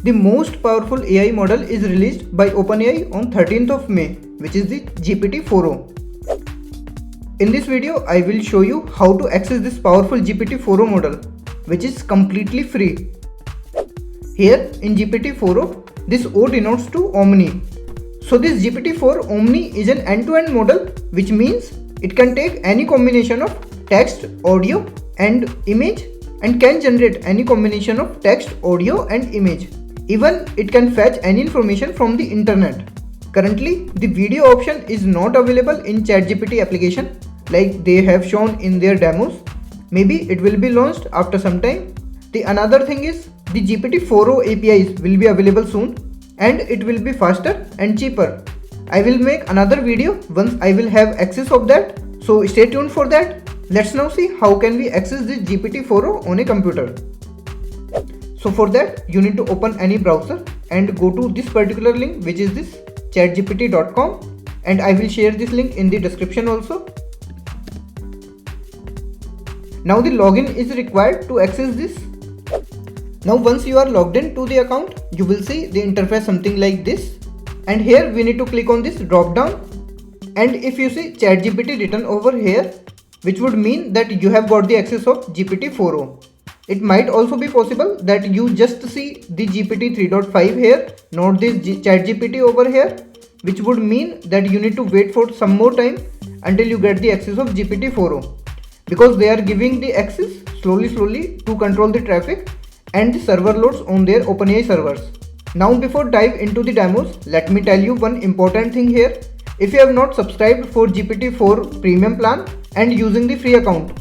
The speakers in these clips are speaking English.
The most powerful AI model is released by OpenAI on 13th of May, which is the GPT-4o. In this video, I will show you how to access this powerful GPT-4o model, which is completely free. Here in GPT-4o, this O denotes to Omni. So this GPT-4 Omni is an end-to-end model, which means it can take any combination of text, audio and image and can generate any combination of text, audio and image. Even it can fetch any information from the internet. Currently, the video option is not available in ChatGPT application like they have shown in their demos. Maybe it will be launched after some time. The another thing is the GPT-4o APIs will be available soon and it will be faster and cheaper. I will make another video once I will have access of that. So stay tuned for that. Let's now see how can we access this GPT-4o on a computer. So for that, you need to open any browser and go to this particular link, which is this chatgpt.com, and I will share this link in the description also. Now the login is required to access this. Now once you are logged in to the account, you will see the interface something like this, and here we need to click on this drop down, and if you see ChatGPT written over here, which would mean that you have got the access of GPT-4o. It might also be possible that you just see the GPT-3.5 here, not this ChatGPT over here, which would mean that you need to wait for some more time until you get the access of GPT-4o, because they are giving the access slowly to control the traffic and the server loads on their OpenAI servers. Now before dive into the demos, let me tell you one important thing here. If you have not subscribed for GPT-4 premium plan and using the free account,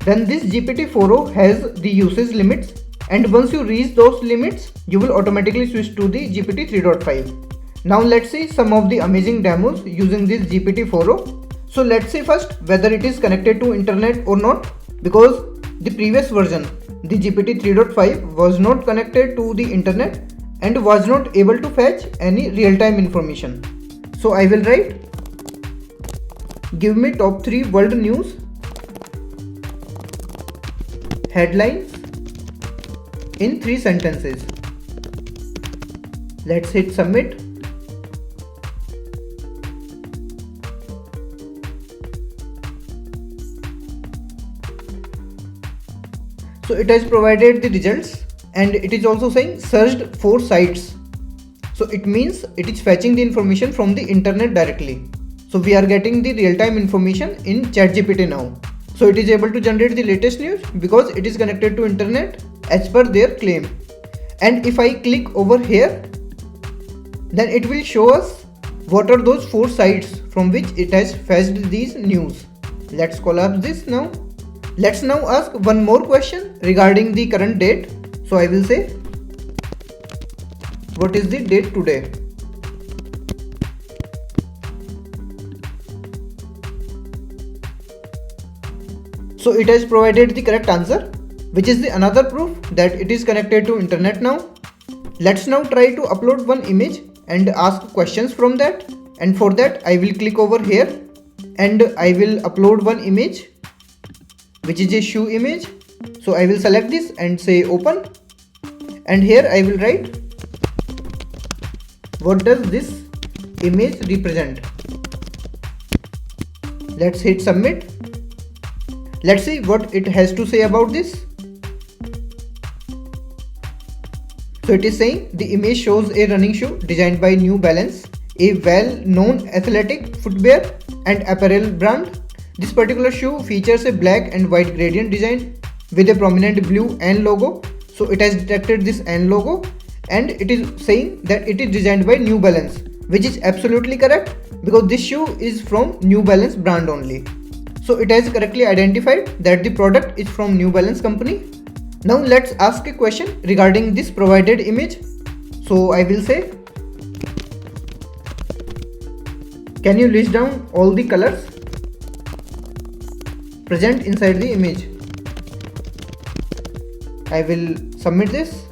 then this GPT-4o has the usage limits, and once you reach those limits, you will automatically switch to the GPT-3.5. Now let's see some of the amazing demos using this GPT-4o. So let's see first whether it is connected to internet or not, because the previous version, the GPT-3.5, was not connected to the internet and was not able to fetch any real-time information. So I will write, give me top 3 world news headlines in 3 sentences. Let's hit submit. So it has provided the results, and it is also saying searched for sites. So it means it is fetching the information from the internet directly. So we are getting the real-time information in ChatGPT now. So it is able to generate the latest news because it is connected to internet as per their claim. And if I click over here, then it will show us what are those 4 sites from which it has fetched these news. Let's collapse this now. Let's now ask one more question regarding the current date. So I will say, what is the date today? So it has provided the correct answer, which is the another proof that it is connected to internet now. Let's now try to upload one image and ask questions from that. And for that, I will click over here and I will upload one image, which is a shoe image. So I will select this and say open. And here I will write, what does this image represent? Let's hit submit. Let's see what it has to say about this. So it is saying the image shows a running shoe designed by New Balance, a well-known athletic footwear and apparel brand. This particular shoe features a black and white gradient design with a prominent blue N logo. So it has detected this N logo, and it is saying that it is designed by New Balance, which is absolutely correct because this shoe is from New Balance brand only. So it has correctly identified that the product is from New Balance company. Now let's ask a question regarding this provided image. So I will say, can you list down all the colors present inside the image? I will submit this.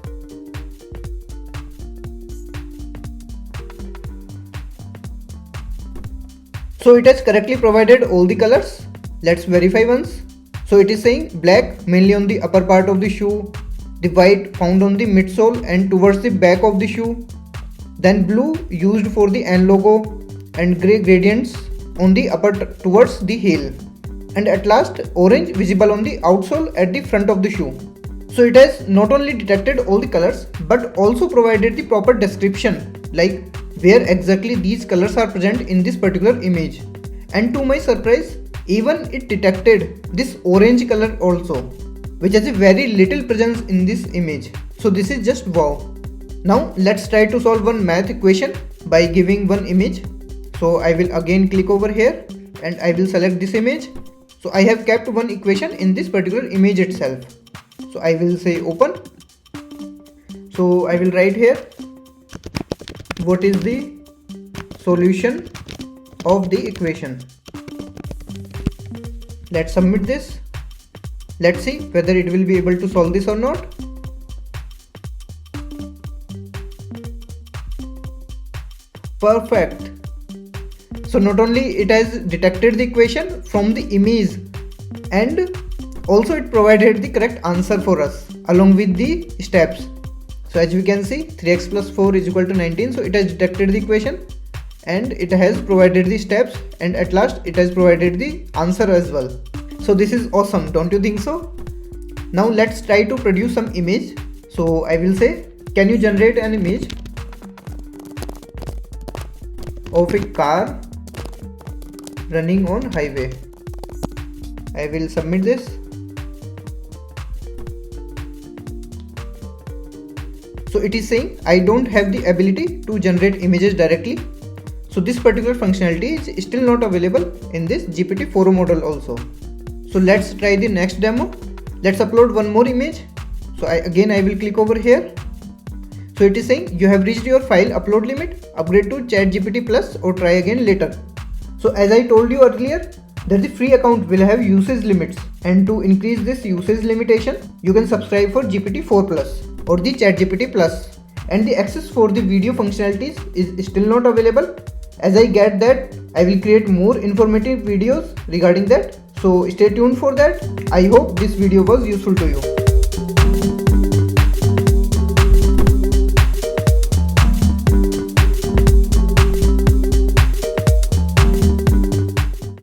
So it has correctly provided all the colors. Let's verify once. So it is saying black mainly on the upper part of the shoe, the white found on the midsole and towards the back of the shoe, then blue used for the N logo, and grey gradients on the upper towards the heel, and at last orange visible on the outsole at the front of the shoe. So it has not only detected all the colors but also provided the proper description like where exactly these colors are present in this particular image. And to my surprise, even it detected this orange color also, which has a very little presence in this image. So this is just wow. Now let's try to solve one math equation by giving one image. So I will again click over here and I will select this image. So I have kept one equation in this particular image itself. So I will say open. So I will write here, what is the solution of the equation? Let's submit this. Let's see whether it will be able to solve this or not. Perfect. So not only it has detected the equation from the image, and also it provided the correct answer for us along with the steps. So as we can see, 3x plus 4 is equal to 19. So it has detected the equation and it has provided the steps, and at last it has provided the answer as well. So this is awesome, don't you think so? Now let's try to produce some image. So I will say, can you generate an image of a car running on highway? I will submit this. So it is saying I don't have the ability to generate images directly. So this particular functionality is still not available in this GPT-4o model also. So let's try the next demo. Let's upload one more image. So I will click over here. So it is saying you have reached your file upload limit, upgrade to ChatGPT Plus or try again later. So as I told you earlier, that the free account will have usage limits, and to increase this usage limitation, you can subscribe for GPT-4 Plus or the ChatGPT Plus, and the access for the video functionalities is still not available. As I get that, I will create more informative videos regarding that. So stay tuned for that. I hope this video was useful to you.